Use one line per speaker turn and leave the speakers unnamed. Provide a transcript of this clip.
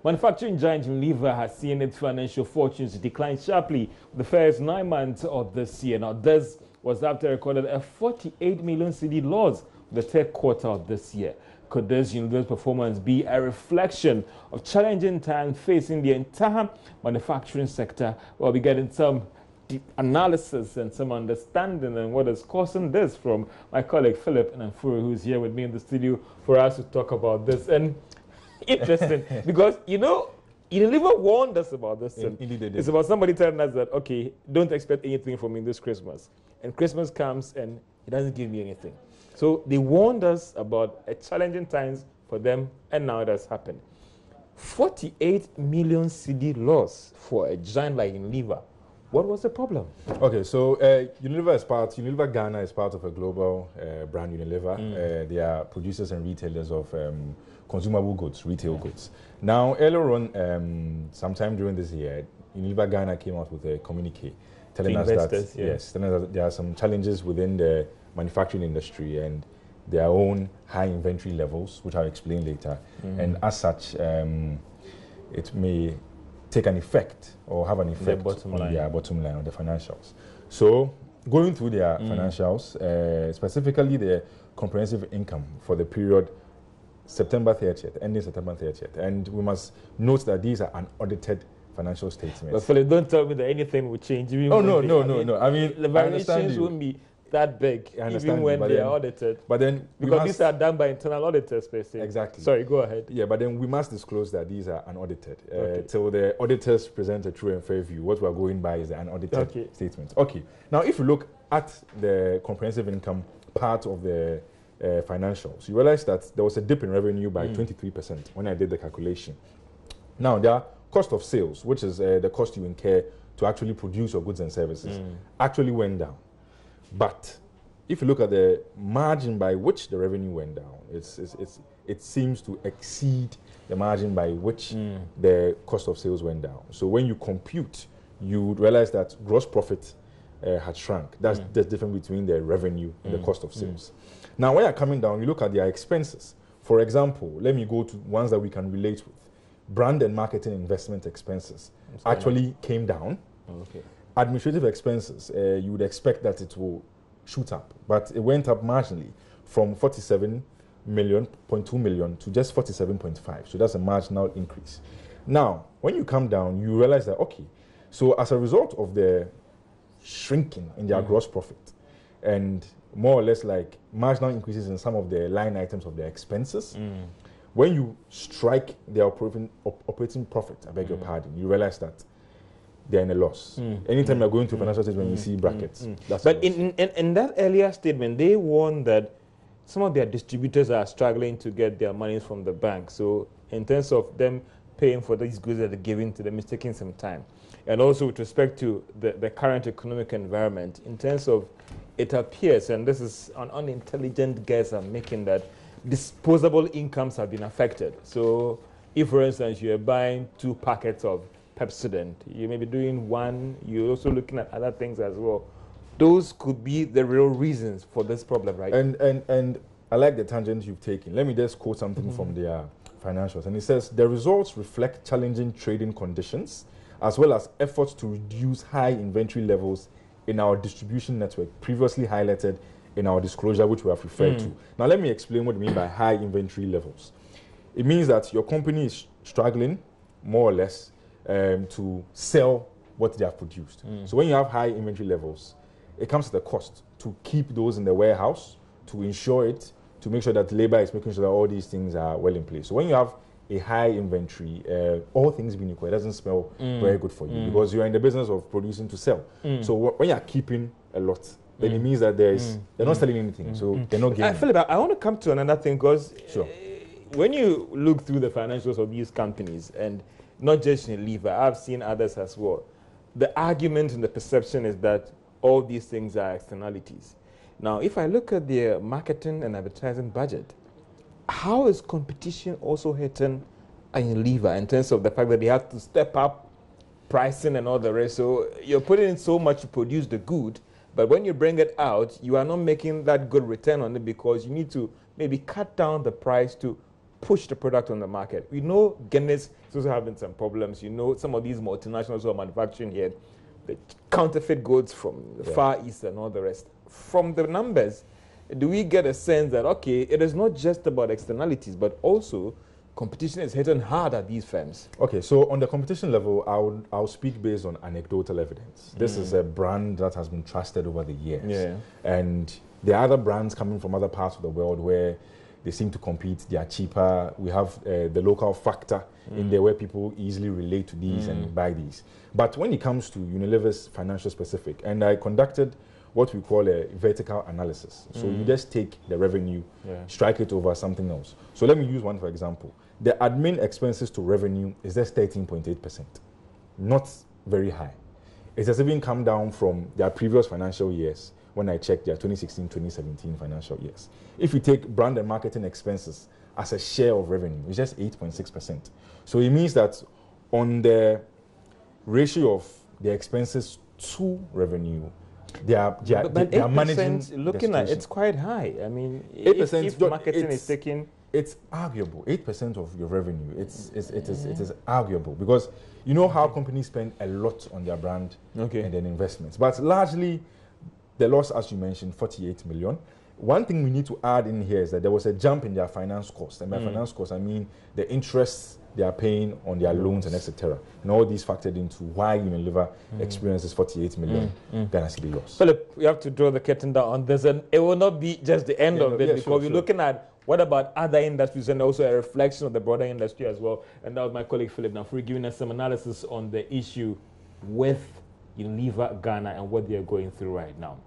Manufacturing giant Unilever has seen its financial fortunes decline sharply the first 9 months of this year. Now, this was after recorded a 48 million cedi loss the third quarter of this year. Could this Unilever's performance be a reflection of challenging times facing the entire manufacturing sector? We'll be getting some deep analysis and some understanding on what is causing this from my colleague Philip Nanfuru, who's here with me in the studio for us to talk about this. And interesting, because, you know, Unilever warned us about this.
Indeed they did.
It's about somebody telling us that, okay, don't expect anything from me this Christmas. And Christmas comes and it doesn't give me anything. So they warned us about a challenging times for them, and now it has happened. 48 million cedi loss for a giant like Unilever. What was the problem?
Okay, so Unilever Ghana is part of a global brand, Unilever. They are producers and retailers of consumable goods, retail goods. Now, earlier on, sometime during this year, Unilever Ghana came out with a communique telling us that there are some challenges within the manufacturing industry and their own high inventory levels, which I'll explain later. And as such, it may take an effect or have an effect on their bottom line, on the financials. So going through their financials, specifically the comprehensive income for the period September 30th, ending September 30th. And we must note that these are unaudited financial statements.
But Philip, don't tell me that anything will change.
Oh, no. I mean,
the variations won't be that big, even when they are audited.
But then,
because these are done by internal auditors, per se.
Exactly.
Sorry, go ahead.
Yeah, but then we must disclose that these are unaudited. Till the auditors present a true and fair view. What we are going by is the unaudited statement. Okay. Now, if you look at the comprehensive income part of the financials, you realize that there was a dip in revenue by 23% when I did the calculation. Now, their cost of sales, which is the cost you incur to actually produce your goods and services, actually went down. But if you look at the margin by which the revenue went down, it seems to exceed the margin by which the cost of sales went down. So when you compute, you realize that gross profit had shrunk. That's the difference between the revenue and the cost of sales. Now, when you're coming down, you look at their expenses. For example, let me go to ones that we can relate with. Brand and marketing investment expenses actually came down. Administrative expenses, you would expect that it will shoot up, but it went up marginally from 47.2 million to just 47.5. So that's a marginal increase. Now, when you come down, you realize that, okay, so as a result of the shrinking in their gross profit and more or less like marginal increases in some of the line items of their expenses, when you strike their operating profit, I beg your pardon, you realize that they're in a loss. Anytime you're going to financial statement, you see brackets.
But in that earlier statement, they warned that some of their distributors are struggling to get their monies from the bank. So in terms of them paying for these goods that they're giving to them, it's taking some time. And also with respect to the current economic environment, in terms of, it appears, and this is an unintelligent guess I'm making, that disposable incomes have been affected. So if, for instance, you're buying 2 packets of Pepsodent, you may be doing 1, you're also looking at other things as well. Those could be the real reasons for this problem, right?
And I like the tangent you've taken. Let me just quote something from their financials. And it says, the results reflect challenging trading conditions as well as efforts to reduce high inventory levels in our distribution network, previously highlighted in our disclosure, which we have referred to. Now, let me explain what we mean by high inventory levels. It means that your company is struggling, more or less, to sell what they have produced. So when you have high inventory levels, it comes at a cost to keep those in the warehouse, to ensure it, to make sure that labor is making sure that all these things are well in place. So when you have a high inventory, all things being equal, it doesn't smell very good for you because you're in the business of producing to sell. So when you're keeping a lot, then it means that they're not selling anything, so they're not gaining.
Philip, I want to come to another thing, because when you look through the financials of these companies, and not just Unilever, I've seen others as well, the argument and the perception is that all these things are externalities. Now, if I look at their marketing and advertising budget, how is competition also hitting Unilever in terms of the fact that they have to step up pricing and all the rest? So you're putting in so much to produce the good, but when you bring it out, you are not making that good return on it because you need to maybe cut down the price to push the product on the market. We know Guinness is also having some problems. You know, some of these multinationals who are manufacturing here, the counterfeit goods from the Far East and all the rest. From the numbers, do we get a sense that, okay, it is not just about externalities, but also competition is hitting hard at these firms?
Okay, so on the competition level, I'll speak based on anecdotal evidence. This is a brand that has been trusted over the years. And there are other brands coming from other parts of the world where they seem to compete, they are cheaper. We have the local factor in there where people easily relate to these and buy these. But when it comes to Unilever's financial specific, and I conducted what we call a vertical analysis. So you just take the revenue, strike it over something else. So let me use one for example. The admin expenses to revenue is just 13.8%. Not very high. It has even come down from their previous financial years when I checked their 2016-2017 financial years. If you take brand and marketing expenses as a share of revenue, it's just 8.6%. So it means that on the ratio of the expenses to revenue, they are managing.
Looking at it's quite high. I mean, 8%, if marketing is taking,
it's arguable. 8% of your revenue. It is arguable because you know how companies spend a lot on their brand and then investments, but largely the loss, as you mentioned, 48 million. One thing we need to add in here is that there was a jump in their finance costs, and by finance costs I mean the interests they are paying on their loans and etc. And all these factored into why Unilever experiences 48 million Ghana cedi loss.
Philip, we have to draw the curtain down on this, and it will not be just the end of it, because we're looking at what about other industries and also a reflection of the broader industry as well. And that was my colleague Philip Nafuri giving us some analysis on the issue with Unilever Ghana and what they are going through right now.